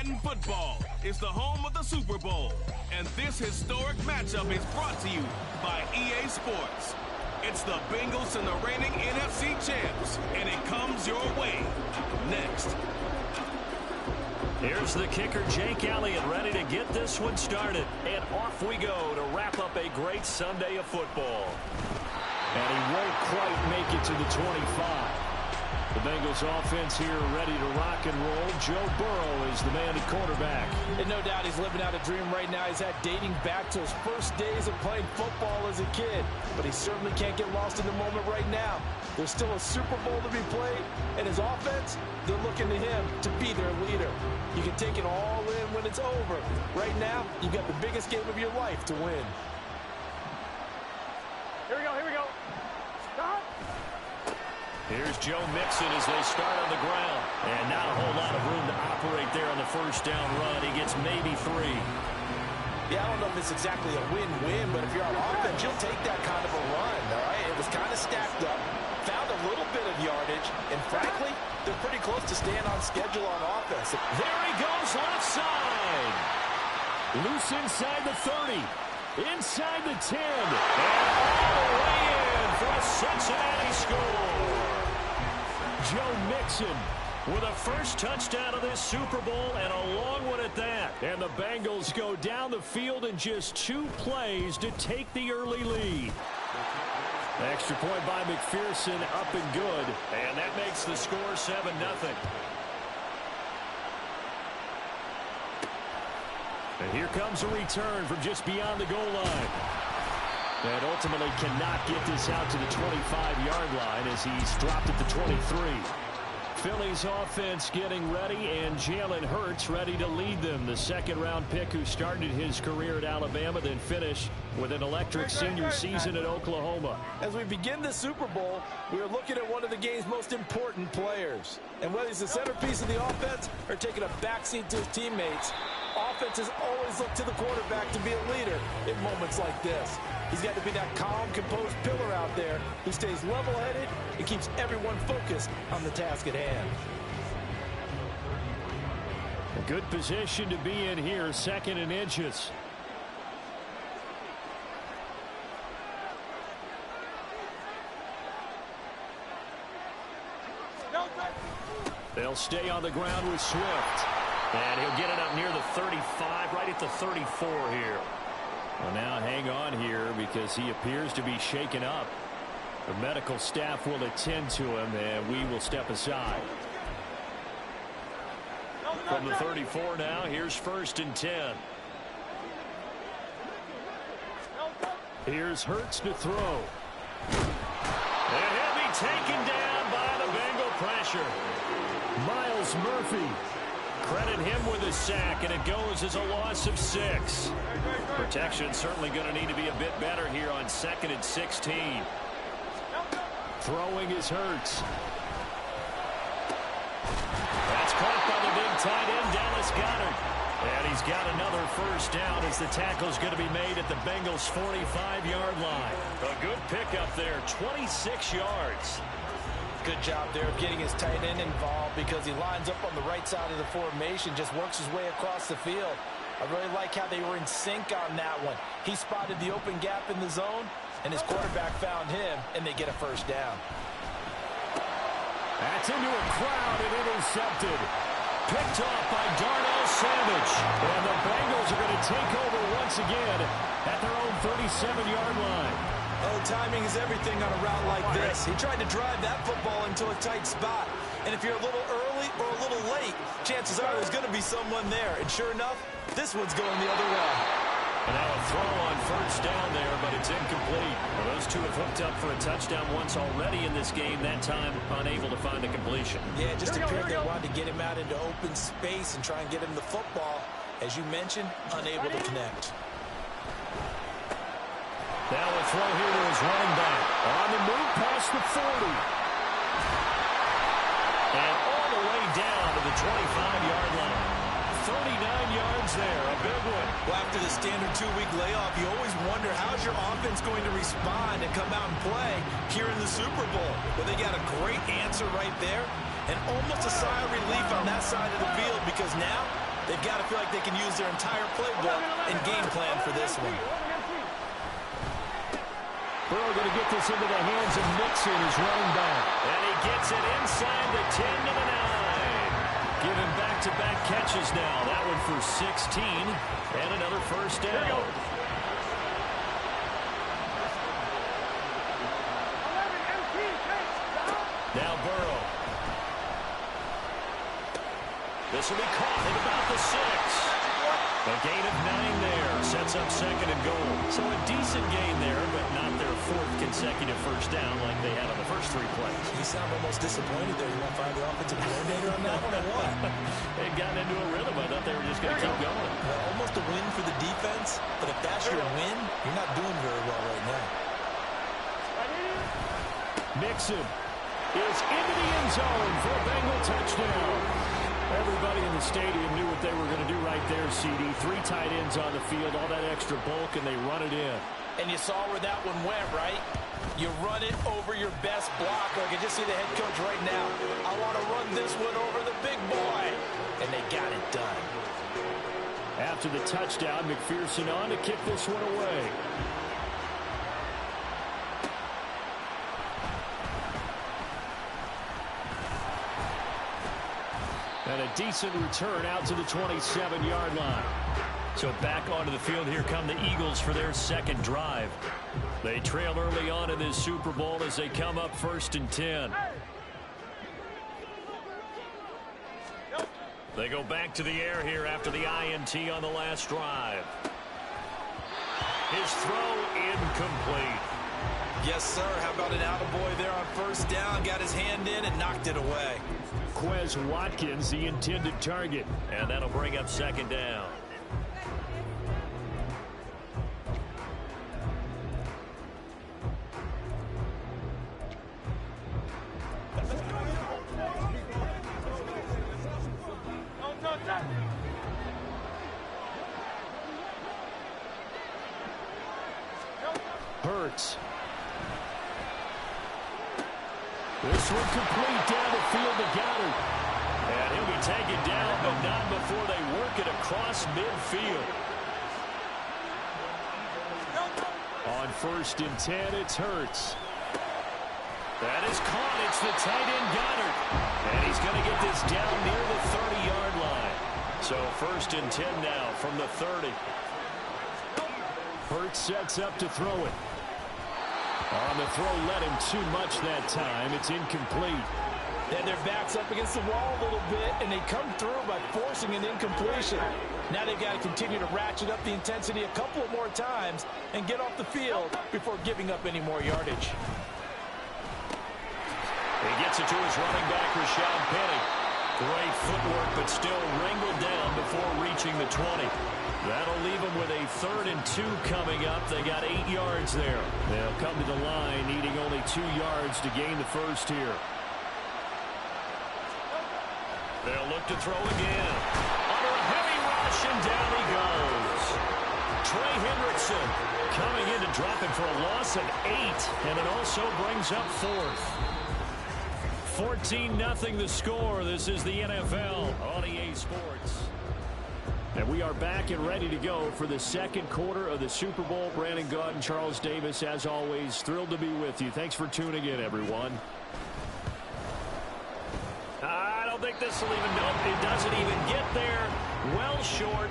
Madden Football is the home of the Super Bowl, and this historic matchup is brought to you by EA Sports. It's the Bengals and the reigning NFC champs, and it comes your way next. Here's the kicker, Jake Elliott, ready to get this one started. And off we go to wrap up a great Sunday of football. And he won't quite make it to the 25. The Bengals offense here ready to rock and roll. Joe Burrow is the man at quarterback. And no doubt he's living out a dream right now. He's had dating back to his first days of playing football as a kid. But he certainly can't get lost in the moment right now. There's still a Super Bowl to be played. And his offense, they're looking to him to be their leader. You can take it all in when it's over. Right now, you've got the biggest game of your life to win. Here we go. Stop. Here's Joe Mixon as they start on the ground. And not a whole lot of room to operate there on the first down run. He gets maybe 3. Yeah, I don't know if it's exactly a win-win, but if you're on offense, you'll take that kind of a run, all right? It was kind of stacked up, found a little bit of yardage, and frankly, they're pretty close to staying on schedule on offense. There he goes left side. Loose inside the 30. Inside the 10. And all the way in for a Cincinnati score. Joe Mixon with a first touchdown of this Super Bowl, and a long one at that. And the Bengals go down the field in just 2 plays to take the early lead. Extra point by McPherson, up and good. And that makes the score 7-0. And here comes a return from just beyond the goal line. And ultimately cannot get this out to the 25-yard line as he's dropped at the 23. Philly's offense getting ready, and Jalen Hurts ready to lead them. The second-round pick who started his career at Alabama, then finished with an electric senior season at Oklahoma. As we begin the Super Bowl, we are looking at one of the game's most important players. And whether he's the centerpiece of the offense or taking a backseat to his teammates, offenses always look to the quarterback to be a leader in moments like this. He's got to be that calm, composed pillar out there who stays level-headed and keeps everyone focused on the task at hand. A good position to be in here, 2nd and inches. They'll stay on the ground with Swift. And he'll get it up near the 35, right at the 34 here. Well, now hang on here because he appears to be shaken up. The medical staff will attend to him, and we will step aside. From the 34 now, here's 1st and 10. Here's Hurts to throw. And he'll be taken down by the Bengal pressure. Miles Murphy. Credit him with a sack, and it goes as a loss of 6. Protection certainly going to need to be a bit better here on 2nd and 16. Throwing is Hurts. That's caught by the big tight end, Dallas Goedert. And he's got another first down as the tackle's going to be made at the Bengals' 45-yard line. A good pickup there, 26 yards. Good job there of getting his tight end involved because he lines up on the right side of the formation, just works his way across the field. I really like how they were in sync on that one. He spotted the open gap in the zone, and his quarterback found him, and they get a first down. That's into a crowd and intercepted. Picked off by Darnell Savage. And the Bengals are going to take over once again at their own 37-yard line. Oh, timing is everything on a route like this. He tried to drive that football into a tight spot. And if you're a little early or a little late, chances are there's going to be someone there. And sure enough, this one's going the other way. And now a throw on first down there, but it's incomplete. Well, those two have hooked up for a touchdown once already in this game, that time unable to find the completion. Yeah, just appeared they wanted to get him out into open space and try and get him the football. As you mentioned, unable to connect. Now a throw here to his running back. On the move past the 40. And all the way down to the 25-yard line. 39 yards there, a big one. Well, after the standard 2-week layoff, you always wonder how's your offense going to respond and come out and play here in the Super Bowl. Well, they got a great answer right there and almost a sigh of relief on that side of the field because now They've got to feel like they can use their entire playbook and game plan for this one. Burrow going to get this into the hands of Mixon, who's running back. And he gets it inside the 10 to the 9. Giving back-to-back catches now. That one for 16 and another first down. Now Burrow. This will be caught at about the 6. A gain of 9 there. Sets up second and goal. So a decent gain there, but not their 4th consecutive first down like they had on the first 3 plays. You sound almost disappointed there. You want to find the offensive coordinator on that one or what? They got into a rhythm. I thought they were just going to keep going. Well, almost a win for the defense, but if that's your win, you're not doing very well right now. Mixon is into the end zone for a Bengal touchdown. Everybody in the stadium knew what they were going to do right there, CD. 3 tight ends on the field, all that extra bulk, and they run it in. And you saw where that one went, right? You run it over your best blocker. I can just see the head coach right now. I want to run this one over the big boy. And they got it done. After the touchdown, McPherson on to kick this one away. And a decent return out to the 27-yard line. So back onto the field, here come the Eagles for their second drive. They trail early on in this Super Bowl as they come up 1st and 10. They go back to the air here after the INT on the last drive. His throw incomplete. Yes, sir. How about an attaboy there on first down? Got his hand in and knocked it away. Quez Watkins, the intended target. And that'll bring up second down. Hurts. This one complete down the field to Goddard. And he'll be taken down, but not before they work it across midfield. On 1st and 10, it's Hurts. That is caught. It's the tight end Goddard. And he's going to get this down near the 30-yard line. So 1st and 10 now from the 30. Hurts sets up to throw it. On the throw, let him too much that time. It's incomplete. And their back's up against the wall a little bit, and they come through by forcing an incompletion. Now they've got to continue to ratchet up the intensity a couple of more times and get off the field before giving up any more yardage. He gets it to his running back, Rashad Penny. Great footwork, but still wrangled down before reaching the 20. That'll leave them with a 3rd and 2 coming up. They got 8 yards there. They'll come to the line needing only 2 yards to gain the first here. They'll look to throw again. Under a heavy rush, and down he goes. Trey Hendrickson coming in to drop it for a loss of 8, and it also brings up 4th. 14-0 the score. This is the NFL on EA Sports. And we are back and ready to go for the second quarter of the Super Bowl. Brandon Gaudin, Charles Davis, as always, thrilled to be with you. Thanks for tuning in, everyone. I don't think this will even, nope, it doesn't even get there. Well short.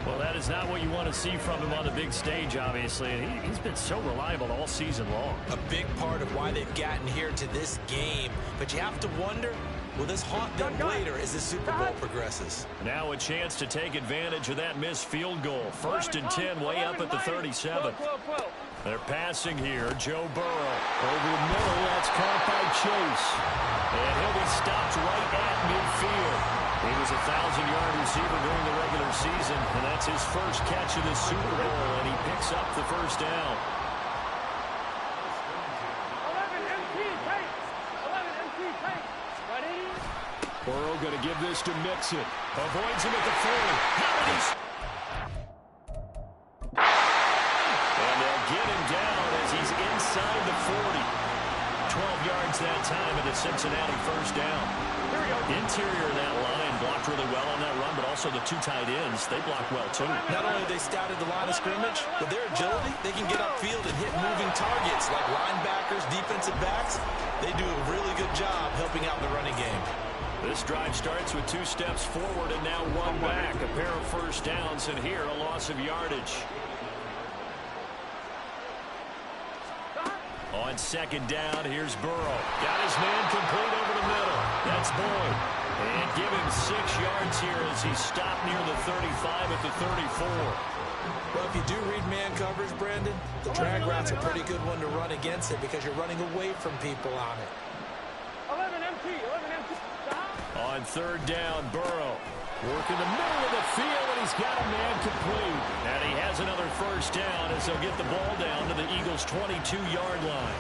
Well, that is not what you want to see from him on the big stage, obviously. And he's been so reliable all season long. A big part of why they've gotten here to this game. But you have to wonder, will this haunt them later as the Super Bowl progresses? Now a chance to take advantage of that missed field goal. 1st and 10, way up at the 37. They're passing here. Joe Burrow over the middle. That's caught by Chase. And he'll be stopped right at midfield. He was a 1,000-yard receiver during the regular season, and that's his first catch of the Super Bowl, and he picks up the first down. 11 MT tank. 11 MT tank. Ready? Burrow going to give this to Mixon. Avoids him at the 40. How did he... And they'll get him down as he's inside the 40. 12 yards that time at the Cincinnati first down. Interior of that line blocked really well on that run, but also the two tight ends, they block well too. Not only have they scouted the line of scrimmage, with their agility, they can get upfield and hit moving targets like linebackers, defensive backs. They do a really good job helping out in the running game. This drive starts with 2 steps forward and now 1 back. A pair of first downs, and here a loss of yardage. On second down, here's Burrow. Got his man complete over the middle. That's Boyd. And give him 6 yards here as he's stopped near the 35 at the 34. Well, if you do read man coverage, Brandon, the drag route's a pretty good one to run against it because you're running away from people on it. 11 MT. On third down, Burrow. Working the middle of the field, and he's got a man complete. And he has another first down as they'll get the ball down to the Eagles' 22-yard line.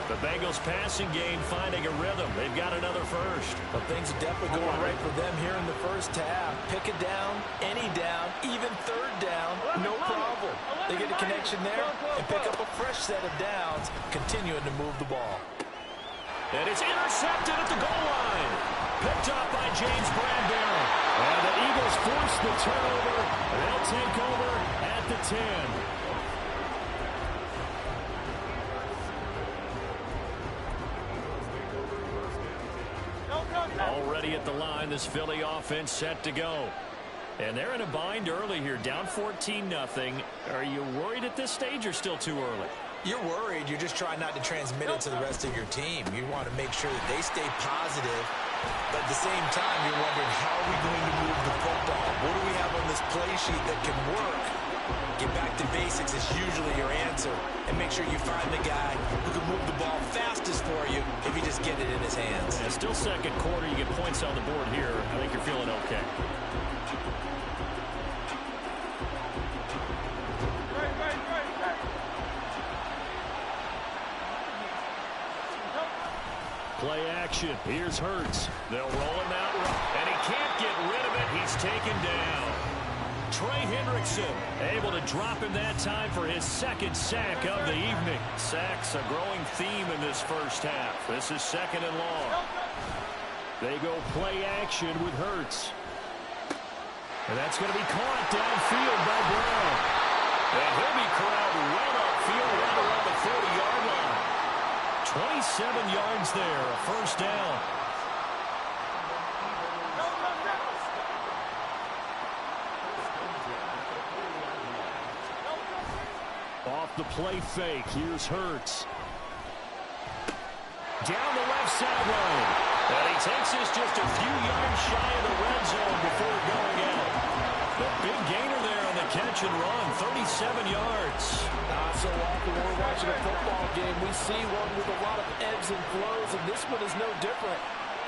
The Bengals passing game finding a rhythm. They've got another first. Well, things are definitely going right for them here in the first half. Pick it down, any down, even third down, no problem. They get a connection there and pick up a fresh set of downs, continuing to move the ball. And it's intercepted at the goal line. Picked up by James Bradbury. And the Eagles force the turnover. They'll take over at the 10. Already at the line, this Philly offense set to go. And they're in a bind early here, down 14-0. Are you worried at this stage or still too early? You're worried. You're just trying not to transmit it to the rest of your team. You want to make sure that they stay positive. But at the same time, you're wondering, how are we going to move the football? What do we have on this play sheet that can work? Get back to basics is usually your answer. And make sure you find the guy who can move the ball fastest for you if you just get it in his hands. Yeah, still second quarter. You get points on the board here. I think you're feeling okay. Play action. Here's Hurts. They'll roll him out, and he can't get rid of it. He's taken down. Trey Hendrickson able to drop him that time for his second sack of the evening. Sacks a growing theme in this first half. This is second and long. They go play action with Hurts. And that's going to be caught downfield by Brown. And he'll be corralled right upfield right around the 40-yard line. 27 yards there, a first down. Off the play fake, here's Hurts. Down the left sideline. And he takes us just a few yards shy of the red zone before going out. The big gainer there on the catch and run, 37 yards. Not so often when we're watching a football game, we see one with a lot of ebbs and flows, and this one is no different.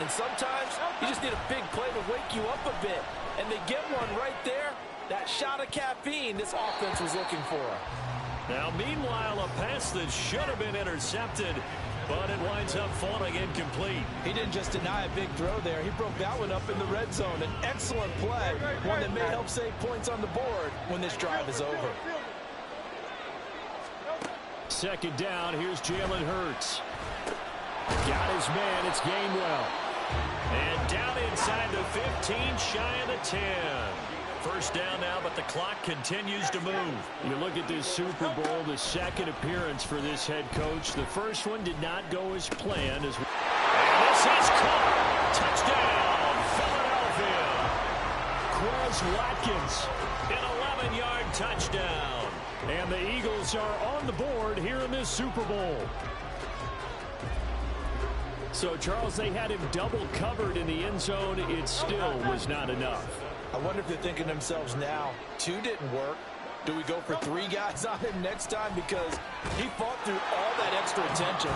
And sometimes you just need a big play to wake you up a bit. And they get one right there. That shot of caffeine this offense was looking for. Now, meanwhile, a pass that should have been intercepted, but it winds up falling incomplete. He didn't just deny a big throw there. He broke that one up in the red zone. An excellent play, one that may help save points on the board when this drive is over. Second down, here's Jalen Hurts. Got his man, it's Gainwell. And down inside the 15, shy of the 10. First down now, but the clock continues to move. You look at this Super Bowl, the second appearance for this head coach. The first one did not go as planned. And this is caught. Touchdown, Philadelphia. Quez Watkins, an 11-yard touchdown. And the Eagles are on the board here in this Super Bowl. So, Charles, they had him double covered in the end zone. It still was not enough. I wonder if they're thinking to themselves now, 2 didn't work. Do we go for 3 guys on him next time? Because he fought through all that extra attention,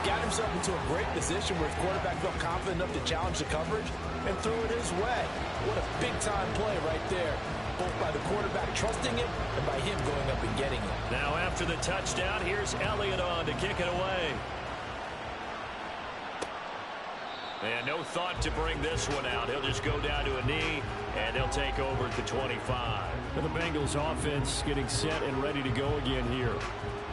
got himself into a great position where his quarterback felt confident enough to challenge the coverage and threw it his way. What a big-time play right there, both by the quarterback trusting it and by him going up and getting it. Now after the touchdown, here's Elliott on to kick it away. And no thought to bring this one out. He'll just go down to a knee, and he'll take over at the 25. And the Bengals offense getting set and ready to go again here.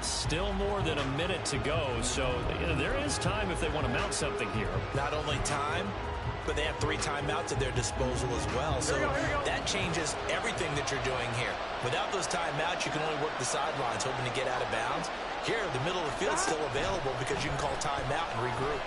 Still more than a minute to go, so there is time if they want to mount something here. Not only time, but they have 3 timeouts at their disposal as well. So that changes everything that you're doing here. Without those timeouts, you can only work the sidelines, hoping to get out of bounds. Here, the middle of the field's still available because you can call timeout and regroup.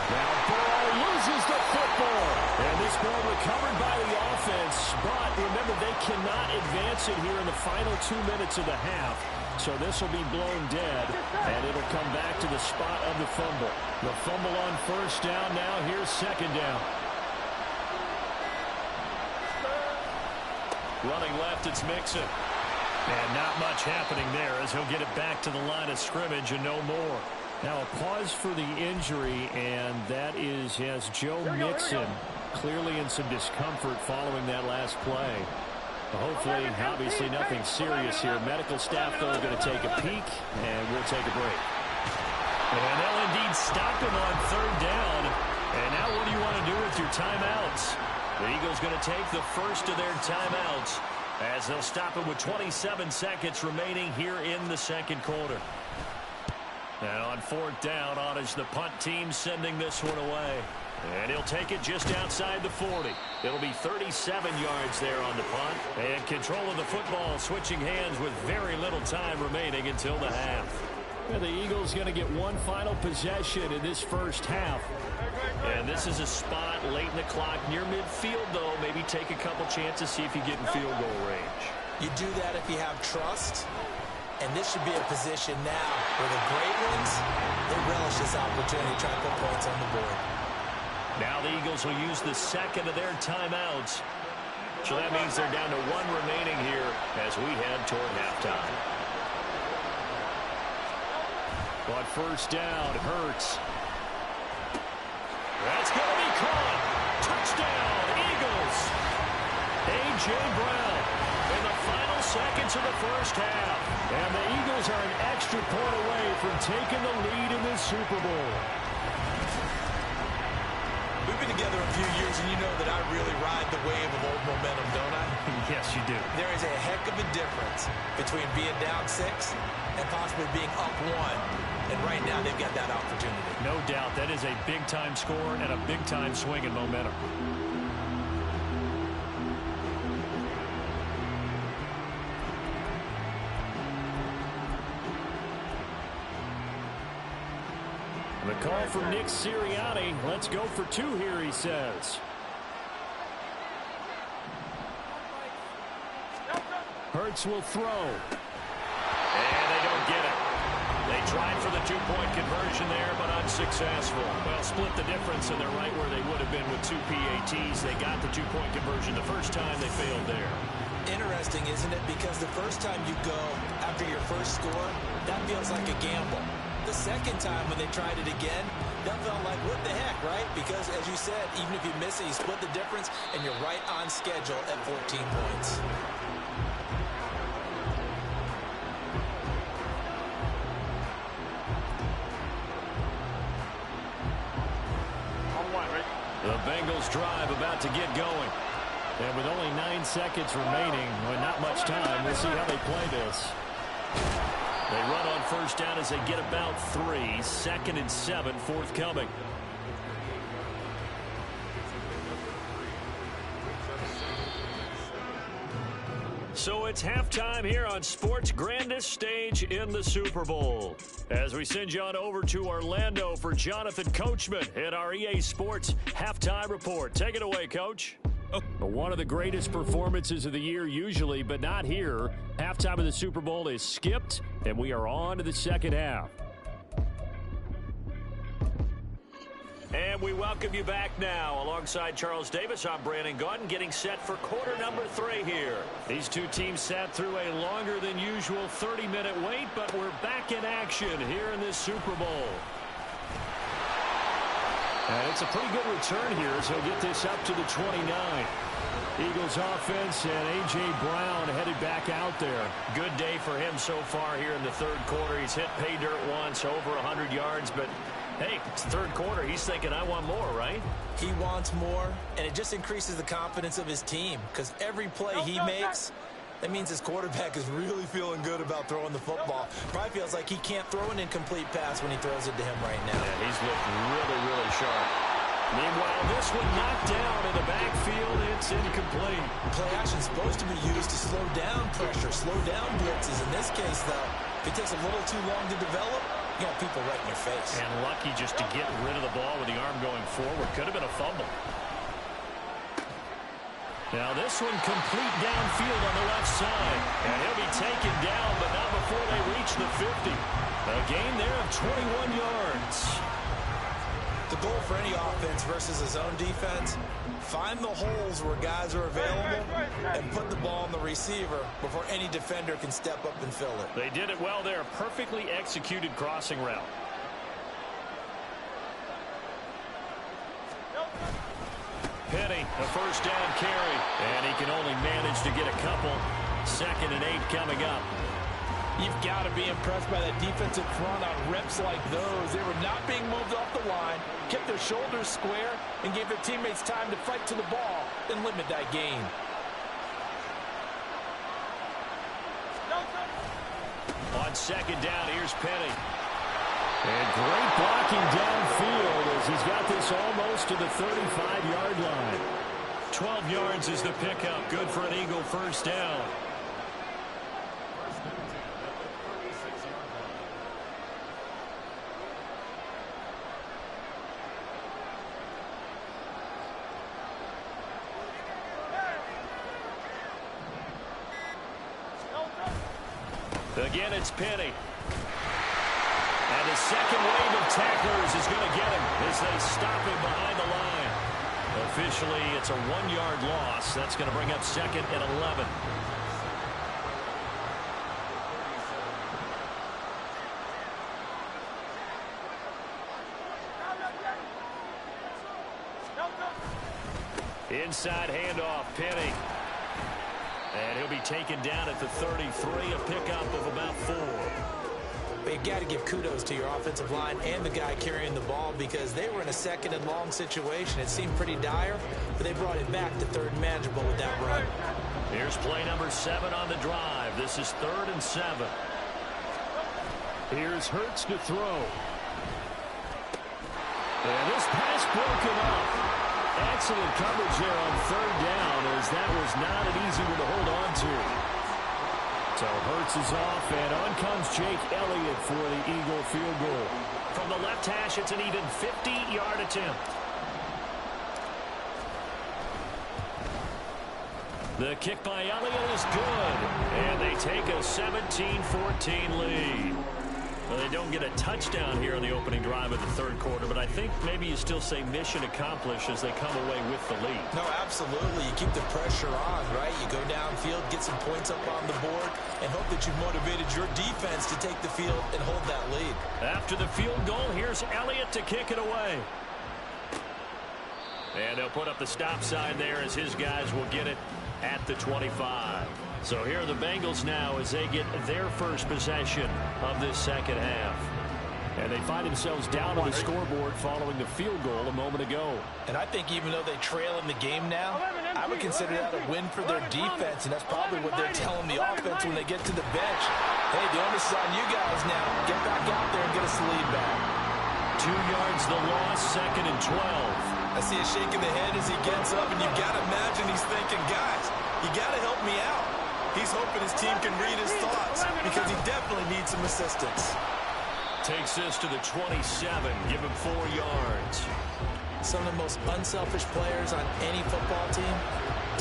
Now Burrow loses the football. And this ball recovered by the offense. But remember, they cannot advance it here in the final 2 minutes of the half. So this will be blown dead, and it'll come back to the spot of the fumble. The fumble on first down now. Here's second down. Running left, it's Mixon. And not much happening there as he'll get it back to the line of scrimmage and no more. Now a pause for the injury, and that is as Joe Mixon clearly in some discomfort following that last play. Hopefully, obviously nothing serious here. Medical staff, though, are going to take a peek, and we'll take a break. And they'll indeed stop him on third down. And now what do you want to do with your timeouts? The Eagles going to take the first of their timeouts as they'll stop him with 27 seconds remaining here in the second quarter. And on fourth down, on is the punt team sending this one away. And he'll take it just outside the 40. It'll be 37 yards there on the punt. And control of the football switching hands with very little time remaining until the half. And the Eagles going to get one final possession in this first half. And this is a spot late in the clock near midfield, though. Maybe take a couple chances, see if you get in field goal range. You do that if you have trust. And this should be a position now where the great ones, they relish this opportunity to try to put points on the board. Now the Eagles will use the second of their timeouts. So that means they're down to one remaining here as we head toward halftime. On first down, Hurts. That's going to be caught. Touchdown, Eagles. A.J. Brown in the final seconds of the first half. And the Eagles are an extra point away from taking the lead in this Super Bowl. We've been together a few years, and you know that I really ride the wave of old momentum, don't I? Yes, you do. There is a heck of a difference between being down 6 and possibly being up 1. And right now, they've got that opportunity. No doubt. That is a big-time score and a big-time swing in momentum. The call from Nick Sirianni. Let's go for 2 here, he says. Hurts will throw. And they don't get it. They tried for the 2-point conversion there, but unsuccessful. Well, split the difference, and they're right where they would have been with 2 PATs. They got the 2-point conversion the first time. They failed there. Interesting, isn't it? Because the first time you go after your first score, that feels like a gamble. The second time when they tried it again, that felt like, what the heck, right? Because, as you said, even if you miss it, you split the difference, and you're right on schedule at 14 points. The Bengals drive about to get going. And with only 9 seconds remaining, well, not much time, we'll see how they play this. They run on first down as they get about 3. 2nd and 7, forthcoming. So it's halftime here on sports' grandest stage in the Super Bowl. As we send you on over to Orlando for Jonathan Coachman in our EA Sports Halftime Report. Take it away, Coach. One of the greatest performances of the year usually, but not here. Halftime of the Super Bowl is skipped, and we are on to the second half. And we welcome you back now. Alongside Charles Davis, I'm Brandon Gaudin, getting set for quarter number 3 here. These two teams sat through a longer than usual 30-minute wait, but we're back in action here in this Super Bowl. And it's a pretty good return here, so he'll get this up to the 29. Eagles offense and A.J. Brown headed back out there. Good day for him so far here in the third quarter. He's hit pay dirt once, over 100 yards, but Hey, it's third quarter. He's thinking, I want more, right? He wants more, and it just increases the confidence of his team because every play he makes, that means his quarterback is really feeling good about throwing the football. Probably feels like he can't throw an incomplete pass when he throws it to him right now. Yeah, he's looked really, really sharp. Meanwhile, this one knocked down in the backfield. It's incomplete. Play action is supposed to be used to slow down pressure, slow down blitzes. In this case, though, if it takes a little too long to develop, you got people right in your face. And lucky just to get rid of the ball with the arm going forward. Could have been a fumble. Now this one complete downfield on the left side. And he'll be taken down, but not before they reach the 50. A gain there of 21 yards. The goal for any offense versus a zone defense, find the holes where guys are available and put the ball on the receiver before any defender can step up and fill it. They did it well there. Perfectly executed crossing route. Penny, a first down carry. And he can only manage to get a couple. 2nd and 8 coming up. You've got to be impressed by that defensive front on reps like those. They were not being moved off the line, kept their shoulders square, and gave their teammates time to fight to the ball and limit that gain. On 2nd down, here's Penny. And great blocking downfield as he's got this almost to the 35-yard line. 12 yards is the pickup. Good for an Eagle first down. Again, it's Penny. And the second wave of tacklers is going to get him as they stop him behind the line. Officially, it's a 1-yard loss. That's going to bring up 2nd and 11. Inside handoff, Penny. And he'll be taken down at the 33, a pickup of about 4. But you got to give kudos to your offensive line and the guy carrying the ball because they were in a 2nd and long situation. It seemed pretty dire, but they brought it back to 3rd and manageable with that run. Here's play number 7 on the drive. This is 3rd and 7. Here's Hurts to throw. And this pass broken up. Excellent coverage there on 3rd down as that was not an easy one to hold on to. So Hurts is off, and on comes Jake Elliott for the Eagle field goal. From the left hash, it's an even 50-yard attempt. The kick by Elliott is good, and they take a 17-14 lead. Well, they don't get a touchdown here on the opening drive of the 3rd quarter, but I think maybe you still say mission accomplished as they come away with the lead. No, absolutely. You keep the pressure on, right? You go downfield, get some points up on the board, and hope that you've motivated your defense to take the field and hold that lead. After the field goal, here's Elliott to kick it away. And they'll put up the stop sign there as his guys will get it at the 25. So here are the Bengals now as they get their first possession of this 2nd half. And they find themselves down on the scoreboard following the field goal a moment ago. And I think even though they trail in the game now, I would consider that a win for their defense, and that's probably what they're telling the offense when they get to the bench. Hey, the onus is on you guys now. Get back out there and get us the lead back. 2 yards the loss, 2nd and 12. I see a shake of the head as he gets up, and you've got to imagine he's thinking, guys, you got to help me out. He's hoping his team can read his thoughts because he definitely needs some assistance. Takes this to the 27. Give him 4 yards. Some of the most unselfish players on any football team,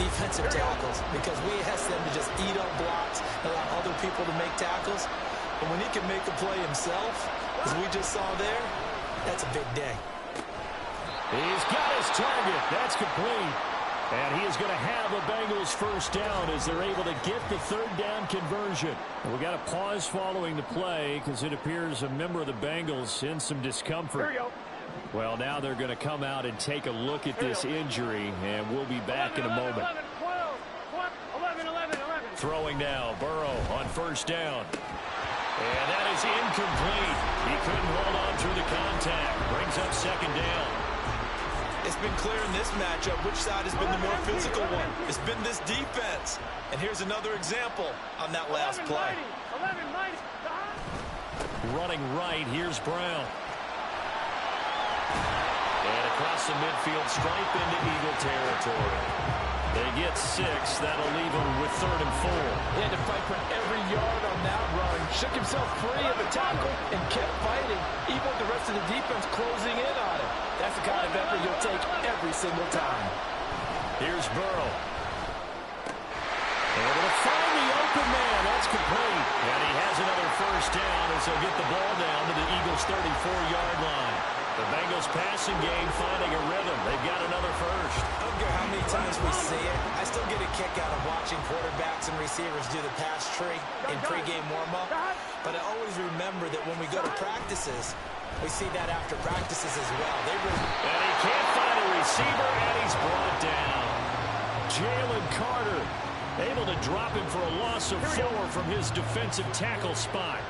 defensive tackles, because we ask them to just eat up blocks, allow other people to make tackles. But when he can make a play himself, as we just saw there, that's a big day. He's got his target. That's complete. And he is going to have a Bengals first down as they're able to get the 3rd down conversion. And we got a pause following the play because it appears a member of the Bengals in some discomfort. Well, now they're going to come out and take a look at this injury, and we'll be back in a moment. 11. Throwing now, Burrow on first down. And that is incomplete. He couldn't hold on through the contact. Brings up second down. It's been clear in this matchup which side has been the more physical one. It's been this defense. And here's another example on that last play. Running right, here's Brown. And across the midfield stripe into Eagle territory. They get 6. That'll leave them with 3rd and 4. He had to fight for every yard on that run. Shook himself free of the tackle and kept fighting, even with the rest of the defense closing in on him. That's the kind of effort you'll take every single time. Here's Burrow. Able to find the open man. That's complete. And he has another first down as they'll get the ball down to the Eagles' 34-yard line. The Bengals passing game finding a rhythm. They've got another first. I don't care how many times we see it. I still get a kick out of watching quarterbacks and receivers do the pass tree in pregame warm-up. But I always remember that when we go to practices, we see that after practices as well. And he can't find a receiver, and he's brought down. Jalen Carter able to drop him for a loss of 4 from his defensive tackle spot.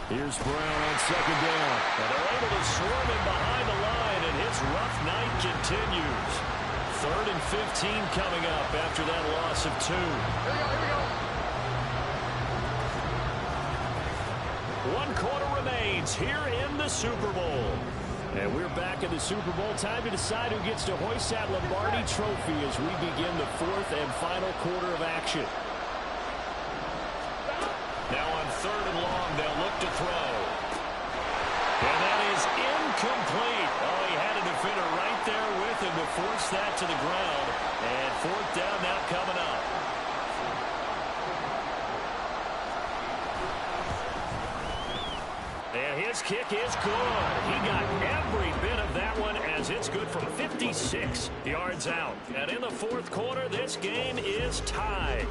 Here's Brown on second down. And they're able to swarm him behind the line, and his rough night continues. 3rd and 15 coming up after that loss of 2. Here we go. 1 quarter remains here in the Super Bowl. And we're back in the Super Bowl. Time to decide who gets to hoist that Lombardi trophy as we begin the 4th and final quarter of action. Now on 3rd and long, they'll look to throw. And that is incomplete. Oh, he had a defender right there with him to force that to the ground. And 4th down now coming up. And his kick is good. He got every bit of that one as it's good from 56 yards out. And in the 4th quarter, this game is tied.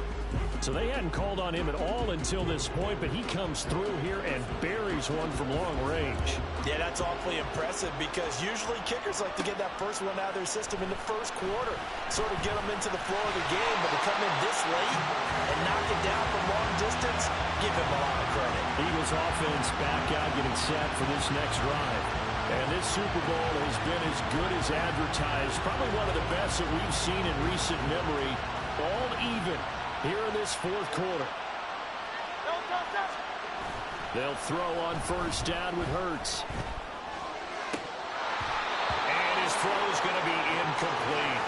So they hadn't called on him at all until this point, but he comes through here and buries one from long range. Yeah, that's awfully impressive because usually kickers like to get that first one out of their system in the 1st quarter, sort of get them into the flow of the game, but to come in this late and knock it down from long distance, give him a lot of credit. Eagles offense back out getting set for this next drive. And this Super Bowl has been as good as advertised, probably one of the best that we've seen in recent memory, all even here in this 4th quarter. They'll throw on 1st down with Hurts. And his throw is going to be incomplete.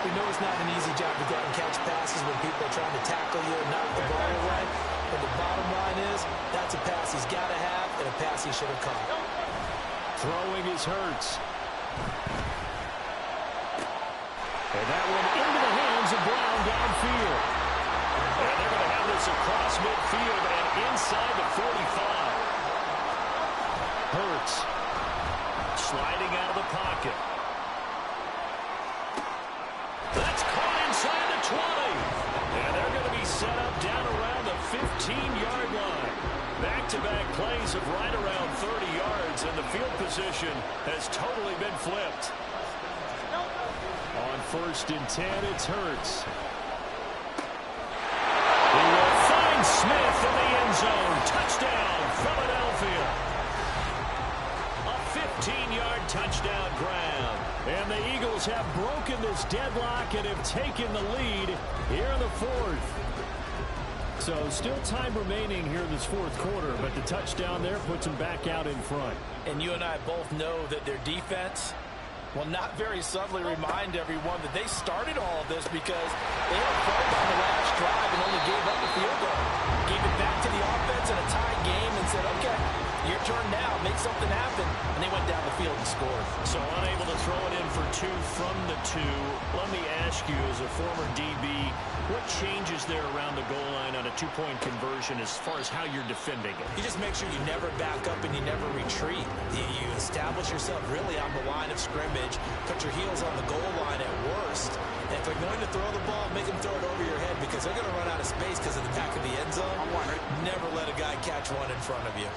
We know it's not an easy job to go out and catch passes when people are trying to tackle you and knock the ball away. But the bottom line is, that's a pass he's got to have and a pass he should have caught. Throwing is Hurts. And that one into the hands of Brown downfield. And they're going to have this across midfield and inside the 45. Hurts sliding out of the pocket. That's caught inside the 20. And they're going to be set up down around the 15-yard line. Back-to-back plays of right around 30 yards, and the field position has totally been flipped. On 1st and 10, it's Hurts. He will find Smith in the end zone. Touchdown, Philadelphia. A 15-yard touchdown grab. And the Eagles have broken this deadlock and have taken the lead here in the 4th. So still time remaining here in this 4th quarter, but the touchdown there puts them back out in front. And you and I both know that their defense will not very subtly remind everyone that they started all of this because they had fun on the last drive and only gave up the field goal. Gave it back to the offense in a tied game and said, okay, your turn now, make something happen. And they went down the field and scored. So unable to throw it in for 2 from the 2. Let me ask you, as a former DB, what changes there around the goal line on a 2-point conversion as far as how you're defending it? You just make sure you never back up and you never retreat. You establish yourself really on the line of scrimmage, put your heels on the goal line at worst. And if they're going to throw the ball, make them throw it over your head because they're going to run out of space because of the back of the end zone. Never let a guy catch one in front of you.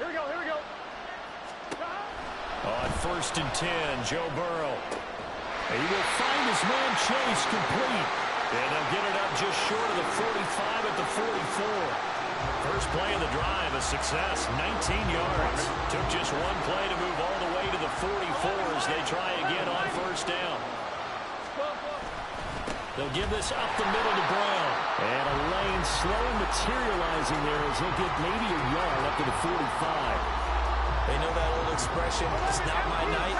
Here we go. On 1st and 10, Joe Burrow. He will find his man Chase complete. And they'll get it up just short of the 45 at the 44. First play of the drive, a success, 19 yards. Took just one play to move all the way to the 44 as they try again on first down. They'll give this up the middle to Brown. And a lane slow materializing there as he'll get maybe a yard up to the 45. They know that old expression, it's not my night.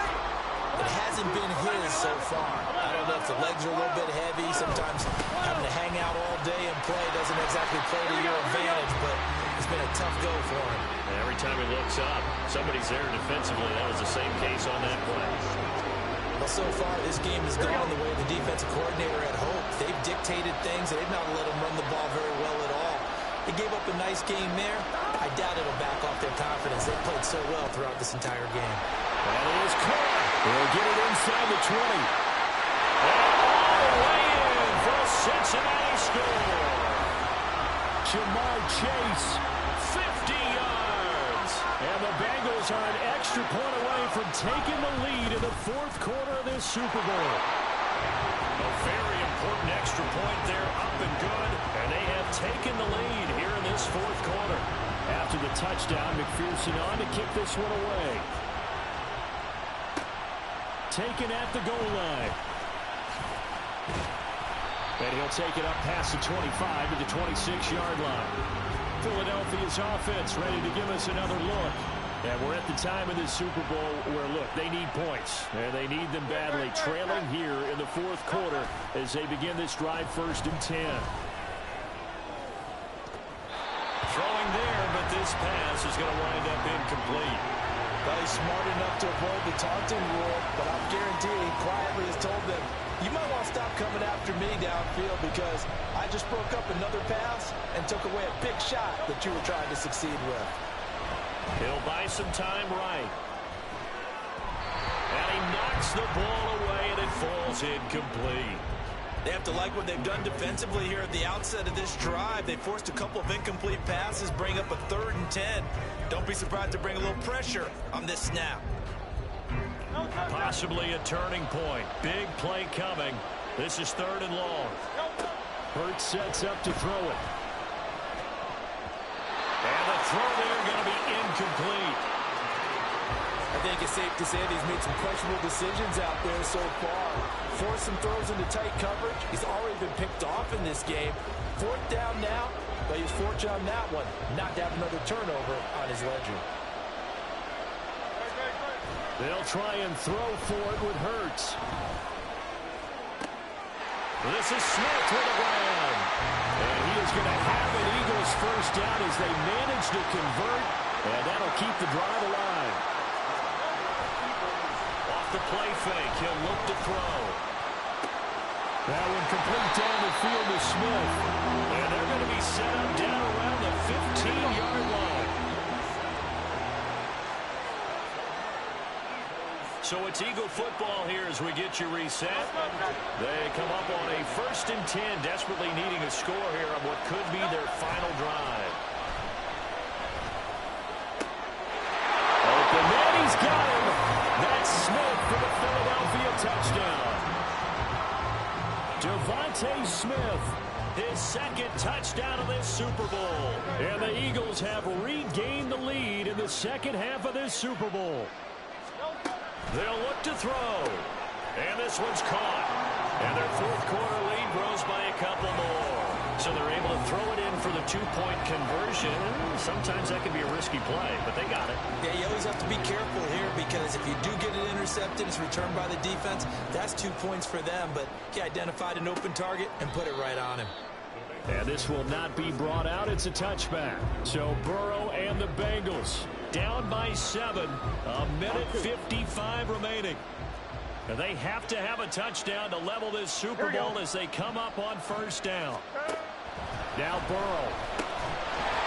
It hasn't been his so far. I don't know if the legs are a little bit heavy. Sometimes having to hang out all day and play doesn't exactly play to your advantage, but it's been a tough go for him. Every time he looks up, somebody's there defensively. That was the same case on that play. Well, so far, this game has gone the way the defensive coordinator had hoped. They've dictated things. They've not let him run the ball very well at all. They gave up a nice game there. I doubt it'll back off their confidence. They played so well throughout this entire game. That is caught. They'll get it inside the 20. And all the way in for a Cincinnati score. Jamar Chase, 50 yards. And the Bengals are an extra point away from taking the lead in the fourth quarter of this Super Bowl. A very important extra point there, up and good. And they have taken the lead here in this fourth quarter. After the touchdown, McPherson on to kick this one away. Taken at the goal line. And he'll take it up past the 25 to the 26-yard line. Philadelphia's offense ready to give us another look. And we're at the time of this Super Bowl where, look, they need points. And they need them badly. Trailing here in the fourth quarter as they begin this drive, 1st and 10. Throwing there, but this pass is going to wind up incomplete. Well, he's smart enough to avoid the taunting rule, but I'm guaranteeing he quietly has told them, you might want to stop coming after me downfield because I just broke up another pass and took away a big shot that you were trying to succeed with. He'll buy some time right. And he knocks the ball away, and it falls incomplete. They have to like what they've done defensively here at the outset of this drive. They forced a couple of incomplete passes, bring up a 3rd and 10. Don't be surprised to bring a little pressure on this snap. Possibly a turning point. Big play coming. This is 3rd and long. Hurts sets up to throw it. And the throw there going to be incomplete. I think it's safe to say that he's made some questionable decisions out there so far. Forced some throws into tight coverage. He's already been picked off in this game. 4th down now, but he's fortunate on that one not to have another turnover on his ledger. They'll try and throw for it with Hurts. This is Smith with the ground. And he is going to have an Eagles 1st down as they manage to convert. And that'll keep the drive alive. Off the play fake, he'll look to throw. That one complete down the field to Smith. And they're going to be set up down around the 15-yard line. So it's Eagle football here as we get you reset. They come up on a 1st and 10, desperately needing a score here on what could be their final drive. Open man, he's got him. That's Smith for the Philadelphia touchdown. Devontae Smith, his 2nd touchdown of this Super Bowl. And the Eagles have regained the lead in the 2nd half of this Super Bowl. They'll look to throw. And this one's caught. And their 4th quarter lead grows by a couple more. So they're able to throw it in for the 2-point conversion. Sometimes that can be a risky play, but they got it. Yeah, you always have to be careful here because if you do get it intercepted, it's returned by the defense. That's 2 points for them, but he identified an open target and put it right on him. And this will not be brought out. It's a touchback. So Burrow and the Bengals down by 7. A minute 55 remaining. And they have to have a touchdown to level this Super Bowl as they come up on 1st down. Now Burrow.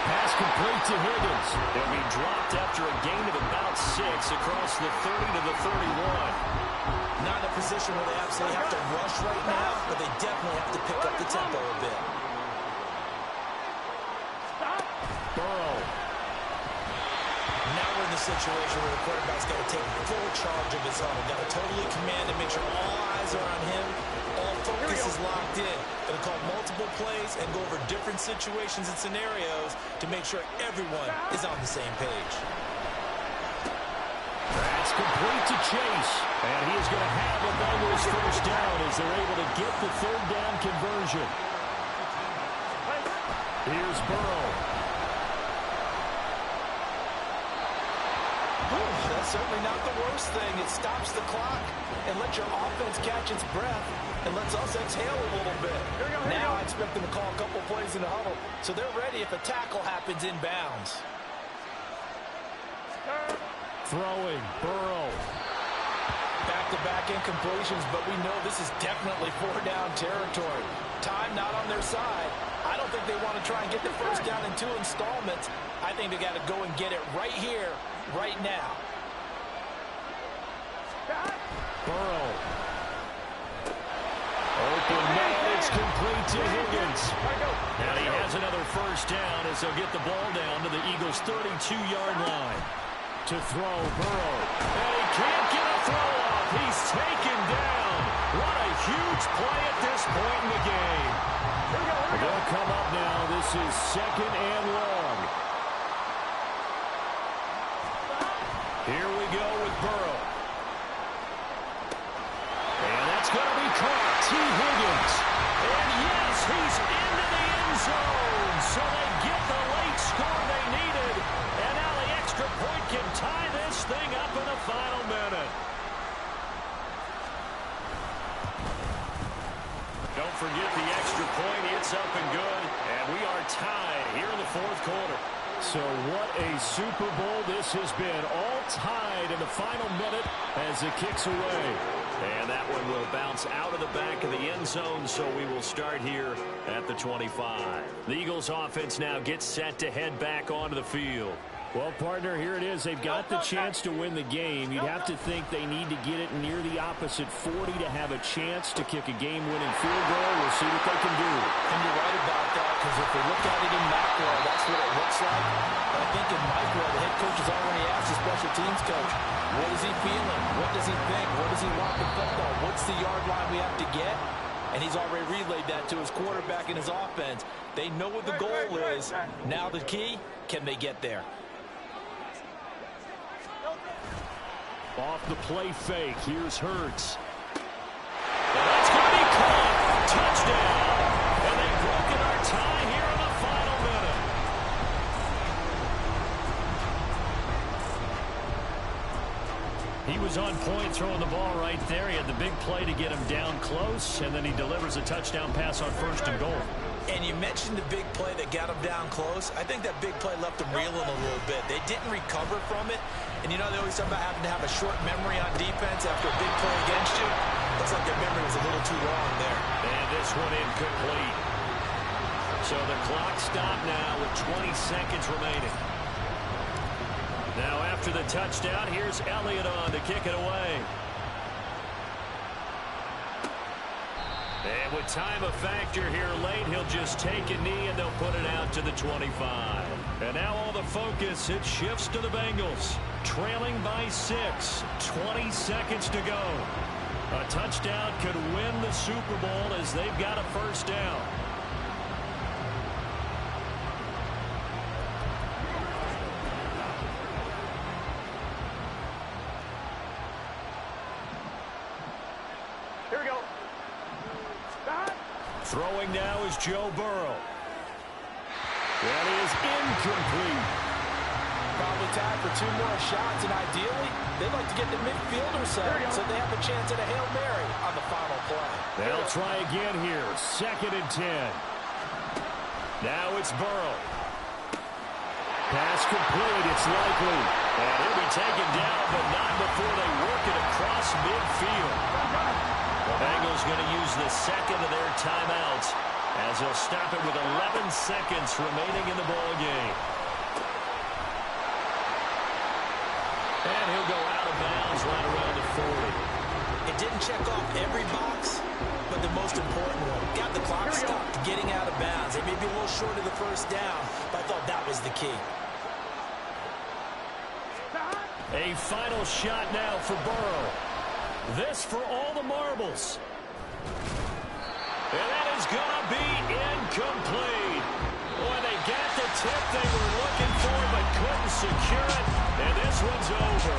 Pass complete to Higgins. He'll be dropped after a gain of about 6 across the 30 to the 31. Not in a position where they absolutely have to rush right now, but they definitely have to pick up the tempo a bit. Burrow. Now we're in the situation where the quarterback's got to take full charge of his huddle. Got to totally command and make sure all eyes are on him. All focus is locked in. Going to call multiple plays and go over different situations and scenarios to make sure everyone is on the same page. That's complete to Chase. And he is going to have a Bengals first down as they're able to get the third down conversion. Here's Burrow. That's certainly not the worst thing. It stops the clock and lets your offense catch its breath and lets us exhale a little bit. Now I expect them to call a couple plays in the huddle so they're ready if a tackle happens inbounds. Throwing, Burrow. Back-to-back incompletions, but we know this is definitely four-down territory. Time not on their side. I don't think they want to try and get the first down in 2 installments. I think they got to go and get it right here, right now. Burrow. Open man, it's complete to Higgins. And he has another first down as they'll get the ball down to the Eagles' 32-yard line. To throw, Burrow. And he can't get a throw off. He's taken down. What a huge play at this point in the game. They'll come up now. This is 2nd and long. Here we go with Burrow. And that's going to be caught. T. Higgins. And yes, he's into the end zone. So they get the late score they needed. And now the extra point can tie this thing up in the final minute. Don't forget the extra point. It's up and good. And we are tied here in the 4th quarter. So what a Super Bowl this has been. All tied in the final minute as it kicks away. And that one will bounce out of the back of the end zone, so we will start here at the 25. The Eagles offense now gets set to head back onto the field. Well, partner, here it is. They've got the chance to win the game. You'd have to think they need to get it near the opposite 40 to have a chance to kick a game-winning field goal. We'll see what they can do. And you're right about that, because if they look at it in macro, that's what it looks like. But I think in micro, the head coach has already asked the special teams coach, what is he feeling? What does he think? What does he want the football? What's the yard line we have to get? And he's already relayed that to his quarterback and his offense. They know what the goal is. Now the key, can they get there? Off the play fake, here's Hurts. And that's going to be caught. Touchdown. And they've broken our tie here in the final minute. He was on point throwing the ball right there. He had the big play to get him down close, and then he delivers a touchdown pass on 1st and goal. And you mentioned the big play that got him down close. I think that big play left him reeling a little bit. They didn't recover from it. And you know they always talk about having to have a short memory on defense after a big play against you. Looks like their memory was a little too long there. And this one incomplete. So the clock stopped now with 20 seconds remaining. Now after the touchdown, here's Elliott on to kick it away. And with time a factor here late, he'll just take a knee and they'll put it out to the 25. And now all the focus, it shifts to the Bengals. Trailing by 6, 20 seconds to go. A touchdown could win the Super Bowl as they've got a first down. Here we go. Throwing now is Joe Burrow. That is incomplete. Probably time for 2 more shots, and ideally, they'd like to get the midfielder side so they have a chance at a Hail Mary on the final play. They'll try again here. 2nd and 10. Now it's Burrow. Pass complete. It's likely. And he'll be taken down, but not before they work it across midfield. The Bengals going to use the 2nd of their timeouts as they'll stop it with 11 seconds remaining in the ball game. And he'll go out of bounds right around the 40. It didn't check off every box, but the most important one. Got the clock stopped, getting out of bounds. They may be a little short of the first down, but I thought that was the key. A final shot now for Burrow. This for all the marbles. And that is going to be incomplete. Boy, they got the tip they were looking for but couldn't secure it. And this one's over.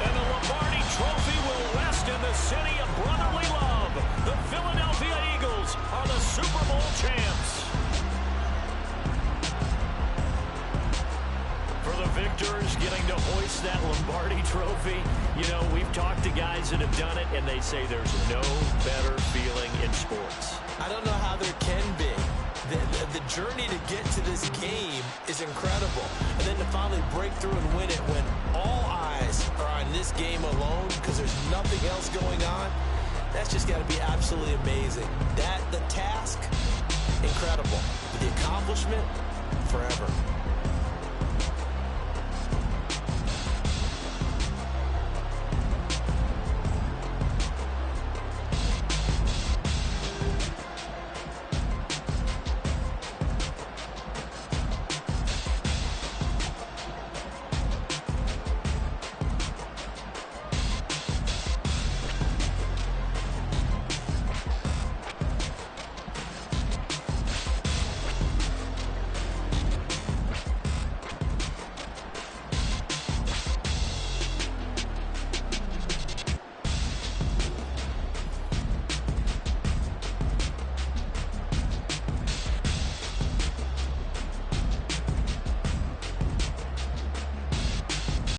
And the Lombardi Trophy will rest in the city of brotherly love. The Philadelphia Eagles are the Super Bowl champs. For the victors getting to hoist that Lombardi Trophy, you know, we've talked to guys that have done it, and they say there's no better feeling in sports. I don't know how there can be. The journey to get to this game is incredible. And then to finally break through and win it when all eyes are on this game alone because there's nothing else going on, that's just got to be absolutely amazing. The task, incredible. The accomplishment, forever.